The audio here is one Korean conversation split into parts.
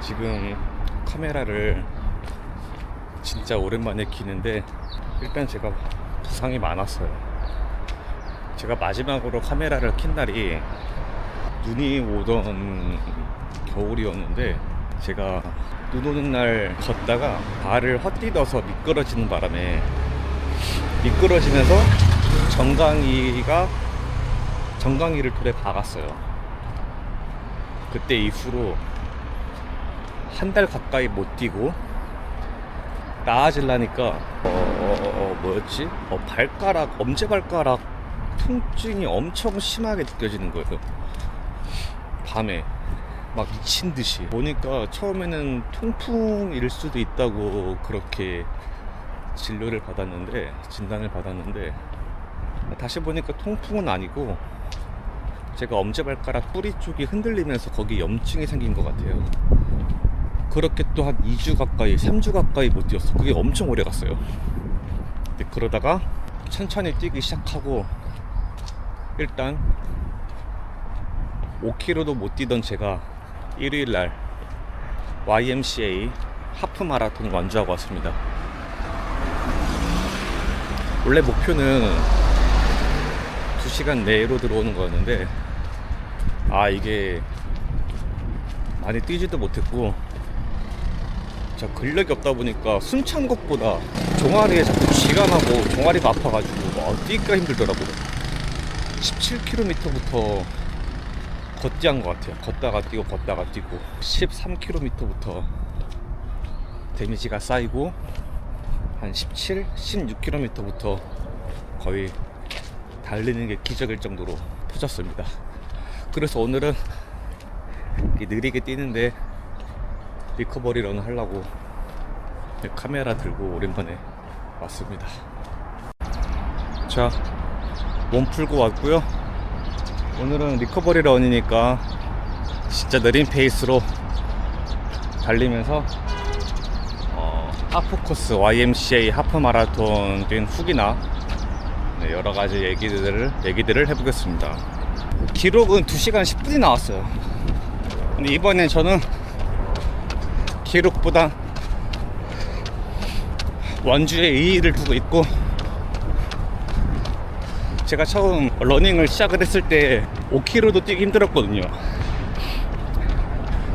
지금 카메라를 진짜 오랜만에 키는데 일단 제가 부상이 많았어요. 제가 마지막으로 카메라를 킨 날이 눈이 오던 겨울이었는데 제가 눈 오는 날 걷다가 발을 헛디뎌서 미끄러지는 바람에 미끄러지면서 정강이를 돌에 박았어요. 그때 이후로 한 달 가까이 못 뛰고 나아지려니까 뭐였지? 엄지발가락 통증이 엄청 심하게 느껴지는 거예요. 밤에 막 미친 듯이 보니까 처음에는 통풍일 수도 있다고 그렇게 진단을 받았는데 다시 보니까 통풍은 아니고 제가 엄지발가락 뿌리 쪽이 흔들리면서 거기 염증이 생긴 것 같아요. 그렇게 또 한 2주 가까이 3주 가까이 못 뛰었어. 그게 엄청 오래 갔어요. 근데 그러다가 천천히 뛰기 시작하고 일단 5km도 못 뛰던 제가 일요일날 YMCA 하프 마라톤 완주하고 왔습니다. 원래 목표는 2시간 내로 들어오는 거였는데 이게 많이 뛰지도 못했고 저 근력이 없다 보니까 숨찬 것보다 종아리에 자꾸 쥐가 나고 종아리가 아파가지고 뛰기가 힘들더라고요. 17km부터 걷기한 것 같아요. 걷다가 뛰고 13km부터 데미지가 쌓이고 한 16km부터 거의 달리는 게 기적일 정도로 터졌습니다. 그래서 오늘은 느리게 뛰는데 리커버리 런 하려고 카메라 들고 오랜만에 왔습니다. 자, 몸 풀고 왔고요. 오늘은 리커버리 런이니까 진짜 느린 페이스로 달리면서 하프 코스 YMCA 하프 마라톤 뛴 후기나 여러가지 얘기들을 해보겠습니다. 기록은 2시간 10분이 나왔어요. 근데 이번엔 저는 기록보다 완주에 의의를 두고 있고, 제가 처음 러닝을 시작을 했을 때 5km도 뛰기 힘들었거든요.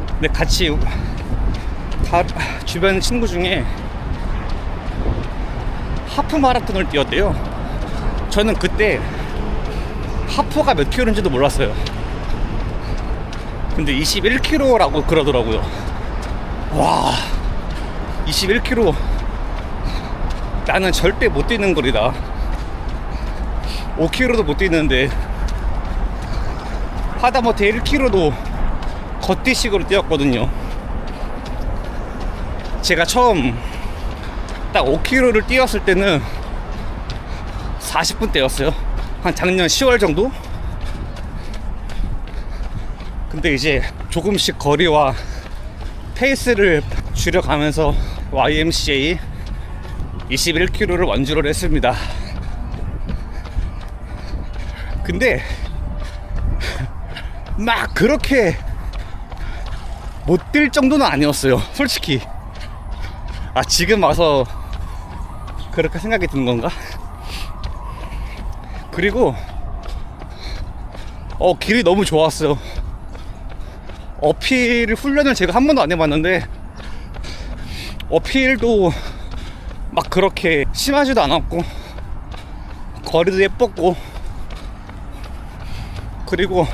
근데 같이 주변 친구 중에 하프 마라톤을 뛰었대요. 저는 그때 하프가 몇 킬로인지도 몰랐어요. 근데 21km라고 그러더라고요. 와, 21km 나는 절대 못 뛰는 거리다. 5km도 못 뛰는데 하다못해 1km도 걷기식으로 뛰었거든요. 제가 처음 딱 5km를 뛰었을 때는 40분 대였어요. 한 작년 10월 정도? 근데 이제 조금씩 거리와 페이스를 줄여가면서 YMCA 21km를 완주를 했습니다. 근데 막 그렇게 못 뛸 정도는 아니었어요, 솔직히. 지금 와서 그렇게 생각이 든 건가? 그리고 길이 너무 좋았어요. 어필 훈련을 제가 한 번도 안 해봤는데 어필도 막 그렇게 심하지도 않았고 거리도 예뻤고, 그리고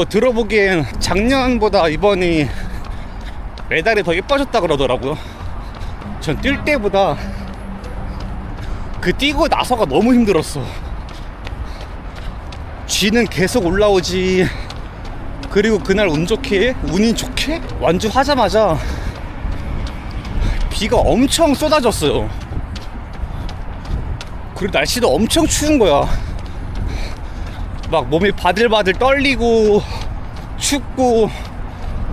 들어보기엔 작년보다 이번이 메달이 더 예뻐졌다 그러더라고요. 전 뛸 때보다 뛰고 나서가 너무 힘들었어. 쥐는 계속 올라오지. 그리고 그날 운이 좋게 완주하자마자 비가 엄청 쏟아졌어요. 그리고 날씨도 엄청 추운 거야. 막 몸이 바들바들 떨리고 춥고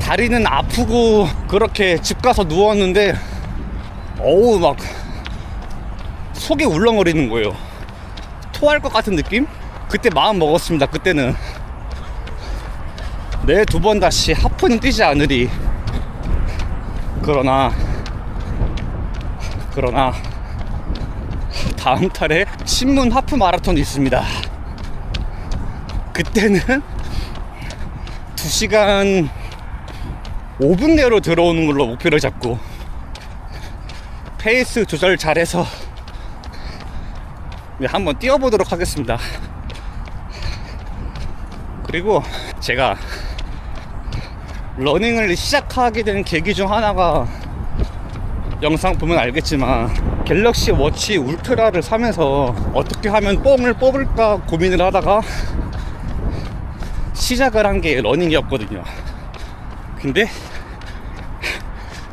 다리는 아프고 그렇게 집 가서 누웠는데 막 속이 울렁거리는 거예요. 토할 것 같은 느낌? 그때 마음 먹었습니다. 그때는 내 2번 다시 하프는 뛰지 않으리. 그러나 다음 달에 신문 하프 마라톤이 있습니다. 그때는 2시간 5분 내로 들어오는 걸로 목표를 잡고 페이스 조절 잘해서 한번 뛰어보도록 하겠습니다. 그리고 제가 러닝을 시작하게 된 계기 중 하나가 영상 보면 알겠지만 갤럭시 워치 울트라를 사면서 어떻게 하면 뽕을 뽑을까 고민을 하다가 시작을 한 게 러닝이었거든요. 근데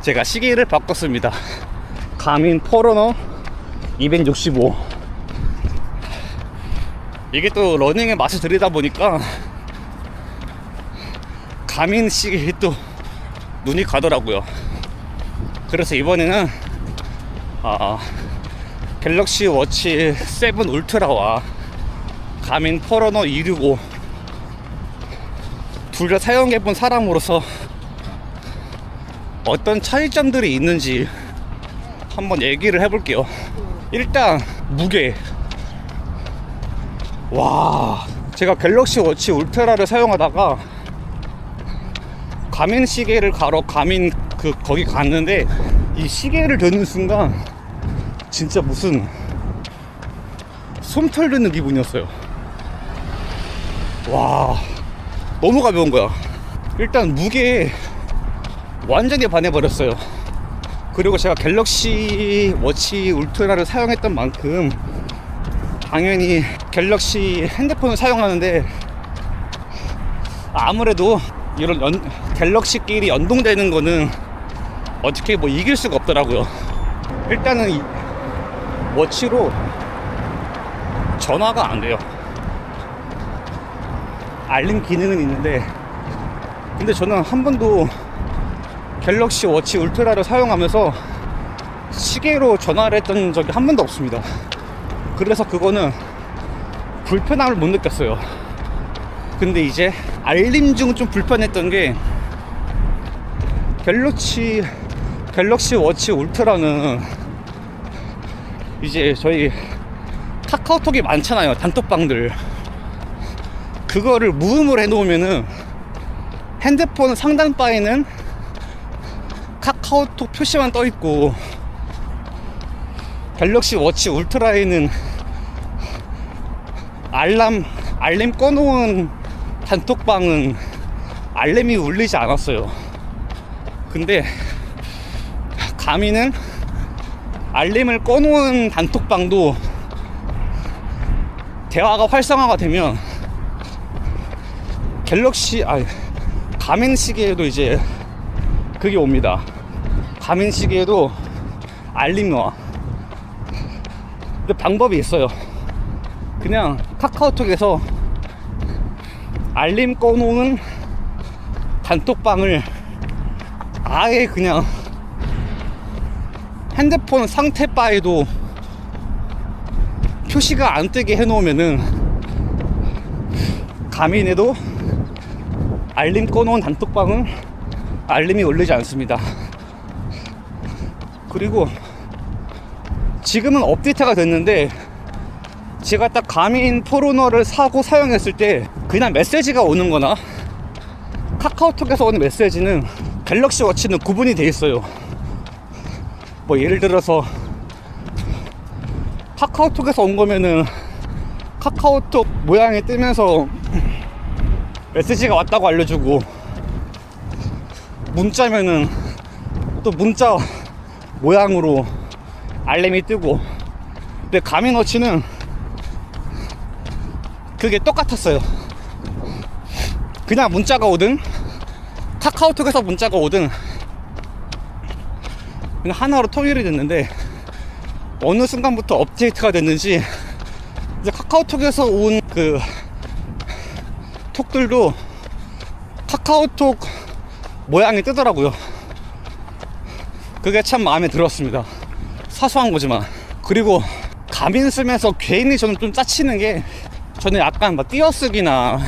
제가 시계를 바꿨습니다. 가민 포러너 265. 이게 또 러닝의 맛을 들이다 보니까 가민 시계에 또 눈이 가더라고요. 그래서 이번에는 갤럭시 워치 7 울트라와 가민 포러너 265 둘 다 사용해본 사람으로서 어떤 차이점들이 있는지 한번 얘기를 해볼게요. 일단 무게. 와, 제가 갤럭시 워치 울트라를 사용하다가 가민 시계를 가러 거기 갔는데 이 시계를 드는 순간 진짜 무슨 솜털 드는 기분이었어요. 와, 너무 가벼운 거야. 일단 무게에 완전히 반해버렸어요. 그리고 제가 갤럭시 워치 울트라를 사용했던 만큼 당연히 갤럭시 핸드폰을 사용하는데 아무래도 이런 갤럭시끼리 연동되는 거는 어떻게 뭐 이길 수가 없더라고요. 일단은 이 워치로 전화가 안 돼요. 알림 기능은 있는데 근데 저는 한 번도 갤럭시 워치 울트라를 사용하면서 시계로 전화를 했던 적이 한 번도 없습니다. 그래서 그거는 불편함을 못 느꼈어요. 근데 이제 알림 중 좀 불편했던 게 갤럭시 워치 울트라는 이제 저희 카카오톡이 많잖아요. 단톡방들. 그거를 무음으로 해놓으면은 핸드폰 상단바에는 카카오톡 표시만 떠있고 갤럭시 워치 울트라에는 알림 꺼놓은 단톡방은 알림이 울리지 않았어요. 근데 가미는 알림을 꺼놓은 단톡방도 대화가 활성화가 되면 가민 시계에도 이제 그게 옵니다. 가민 시계에도 알림이 와. 근데 방법이 있어요. 그냥 카카오톡에서 알림 꺼놓은 단톡방을 아예 그냥 핸드폰 상태 바에도 표시가 안 뜨게 해놓으면은 가민에도 알림 꺼놓은 단톡방은 알림이 울리지 않습니다. 그리고 지금은 업데이트가 됐는데 제가 딱 가민 포러너를 사고 사용했을 때 그냥 메시지가 오는 거나 카카오톡에서 오는 메시지는 갤럭시 워치는 구분이 돼 있어요. 뭐 예를 들어서 카카오톡에서 온 거면은 카카오톡 모양이 뜨면서 메시지가 왔다고 알려주고, 문자면은 또 문자 모양으로 알림이 뜨고. 근데 가민워치는 그게 똑같았어요. 그냥 문자가 오든 카카오톡에서 문자가 오든 그냥 하나로 통일이 됐는데, 어느 순간부터 업데이트가 됐는지 이제 카카오톡에서 온 그 톡들도 카카오톡 모양이 뜨더라고요. 그게 참 마음에 들었습니다. 사소한 거지만. 그리고 가민 쓰면서 괜히 저는 좀 짜치는 게, 저는 약간 막 띄어쓰기나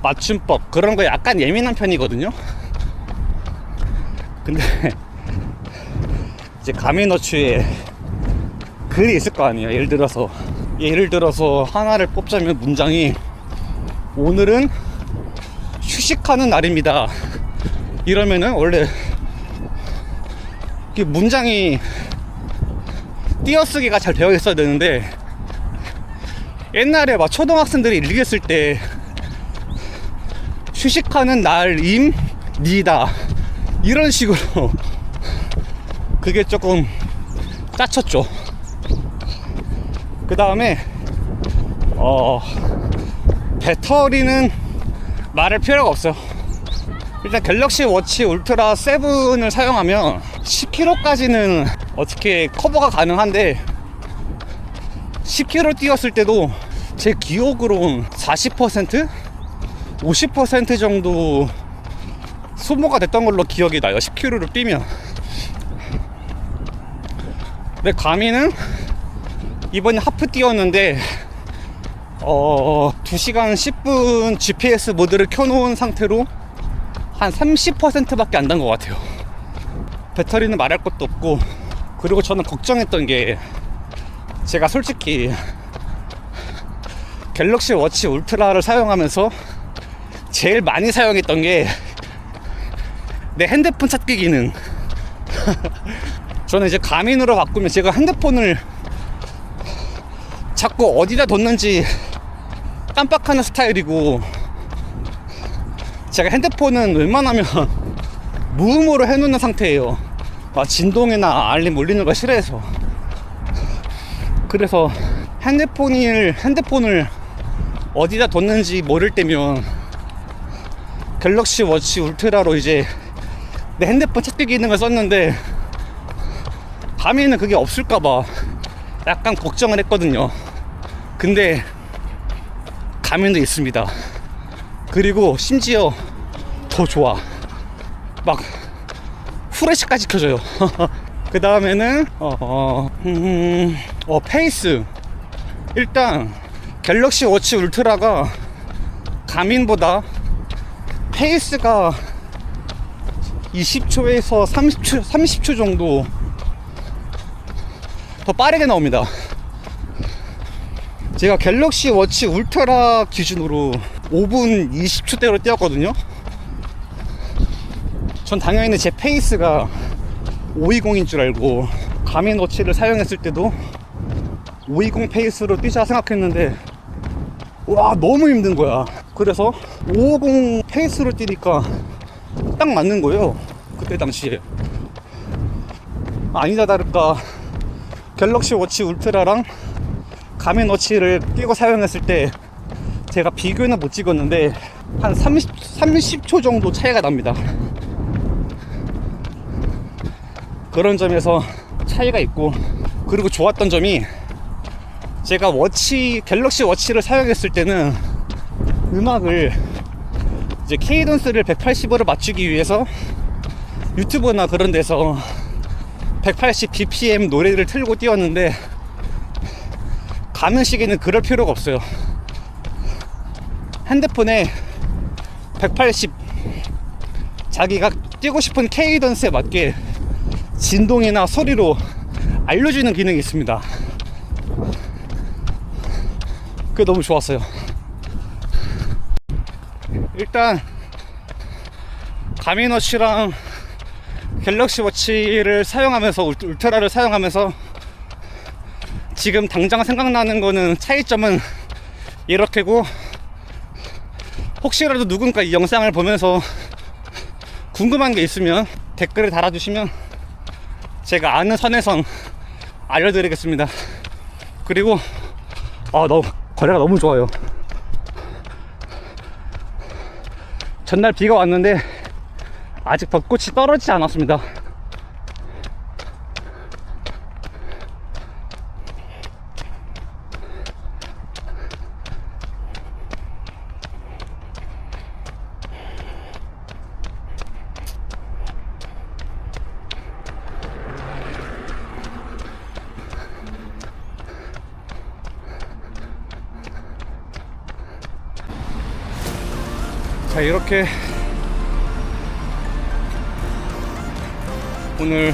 맞춤법 그런 거에 약간 예민한 편이거든요. 근데 이제 가미너츠에 글이 있을 거 아니에요. 예를 들어서 하나를 뽑자면 문장이 오늘은 휴식하는 날입니다. 이러면은 원래 이 문장이 띄어쓰기가 잘 되어 있어야 되는데, 옛날에 막 초등학생들이 읽었을 때 휴식하는 날입니다 이런 식으로 그게 조금 짜쳤죠. 그 다음에 배터리는 말할 필요가 없어요. 일단 갤럭시 워치 울트라 7을 사용하면 10km까지는 어떻게 커버가 가능한데, 10km 뛰었을 때도 제 기억으로는 40%? 50% 정도 소모가 됐던 걸로 기억이 나요. 10km를 뛰면. 근데 가미는 이번에 하프 뛰었는데 2시간 10분 GPS 모드를 켜놓은 상태로 한 30%밖에 안 단 것 같아요. 배터리는 말할 것도 없고, 그리고 저는 걱정했던 게, 제가 솔직히 갤럭시 워치 울트라를 사용하면서 제일 많이 사용했던 게 내 핸드폰 찾기 기능. 저는 이제 가민으로 바꾸면 제가 핸드폰을 자꾸 어디다 뒀는지 깜빡하는 스타일이고, 제가 핸드폰은 웬만하면 무음으로 해놓는 상태예요. 진동이나 알림 울리는 거 싫어해서. 그래서 핸드폰을 어디다 뒀는지 모를 때면 갤럭시 워치 울트라로 이제 내 핸드폰 찾기 기능을 썼는데, 밤에는 그게 없을까봐 약간 걱정을 했거든요. 근데 가면도 있습니다. 그리고 심지어 더 좋아. 막 후레쉬까지 켜져요. 그 다음에는 페이스. 일단 갤럭시 워치 울트라가 가민보다 페이스가 20초에서 30초 정도 더 빠르게 나옵니다. 제가 갤럭시 워치 울트라 기준으로 5분 20초대로 뛰었거든요. 전 당연히 제 페이스가 520인 줄 알고 가민 워치를 사용했을 때도 520 페이스로 뛰자 생각했는데, 와, 너무 힘든 거야. 그래서 550 페이스로 뛰니까 딱 맞는 거예요. 그때 당시에. 아니다 다를까 갤럭시 워치 울트라랑 가민 워치를 끼고 사용했을 때 제가 비교는 못 찍었는데 한 30초 정도 차이가 납니다. 그런 점에서 차이가 있고, 그리고 좋았던 점이, 제가 갤럭시 워치를 사용했을 때는 음악을 이제 케이던스를 180으로 맞추기 위해서 유튜브나 그런 데서 180 BPM 노래를 틀고 뛰었는데, 가는 시기는 그럴 필요가 없어요. 핸드폰에 180 자기가 뛰고 싶은 케이던스에 맞게 진동이나 소리로 알려주는 기능이 있습니다. 그게 너무 좋았어요. 일단 가민워치랑 갤럭시 워치를 사용하면서, 울트라를 사용하면서 지금 당장 생각나는 거는, 차이점은 이렇게고, 혹시라도 누군가 이 영상을 보면서 궁금한 게 있으면 댓글을 달아주시면 제가 아는 선에선 알려드리겠습니다. 그리고 거래가 너무 좋아요. 전날 비가 왔는데 아직 벚꽃이 떨어지지 않았습니다. 자, 이렇게 오늘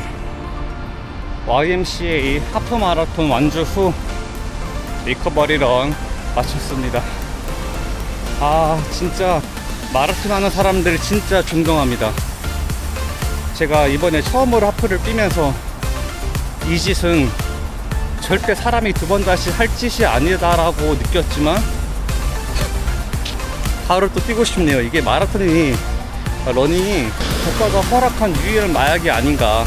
YMCA 하프 마라톤 완주 후 리커버리 런 마쳤습니다. 아, 진짜 마라톤 하는 사람들 진짜 존경합니다. 제가 이번에 처음으로 하프를 뛰면서 이 짓은 절대 사람이 두 번 다시 할 짓이 아니다라고 느꼈지만 바로 또 뛰고 싶네요. 이게 마라톤이, 러닝이 국가가 허락한 유일한 마약이 아닌가.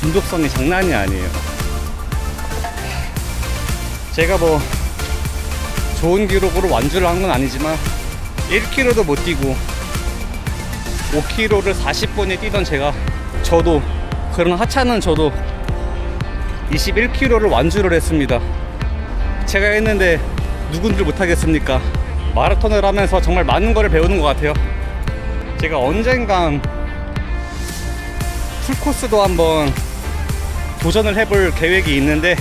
중독성이 장난이 아니에요. 제가 뭐 좋은 기록으로 완주를 한 건 아니지만 1km도 못 뛰고 5km를 40분에 뛰던 저도 그런 하찮은 저도 21km를 완주를 했습니다. 제가 했는데 누군들 못하겠습니까? 마라톤을 하면서 정말 많은 걸 배우는 것 같아요. 제가 언젠간 풀코스도 한번 도전을 해볼 계획이 있는데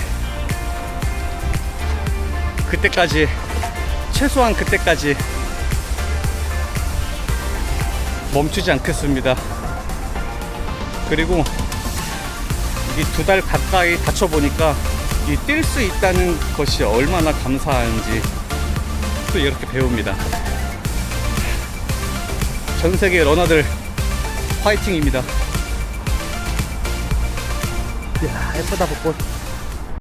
그때까지, 최소한 그때까지 멈추지 않겠습니다. 그리고 이 2달 가까이 다쳐보니까 이 뛸 수 있다는 것이 얼마나 감사한지 또 이렇게 배웁니다. 전 세계 러너들 화이팅입니다. 이야, 예쁘다 벚꽃.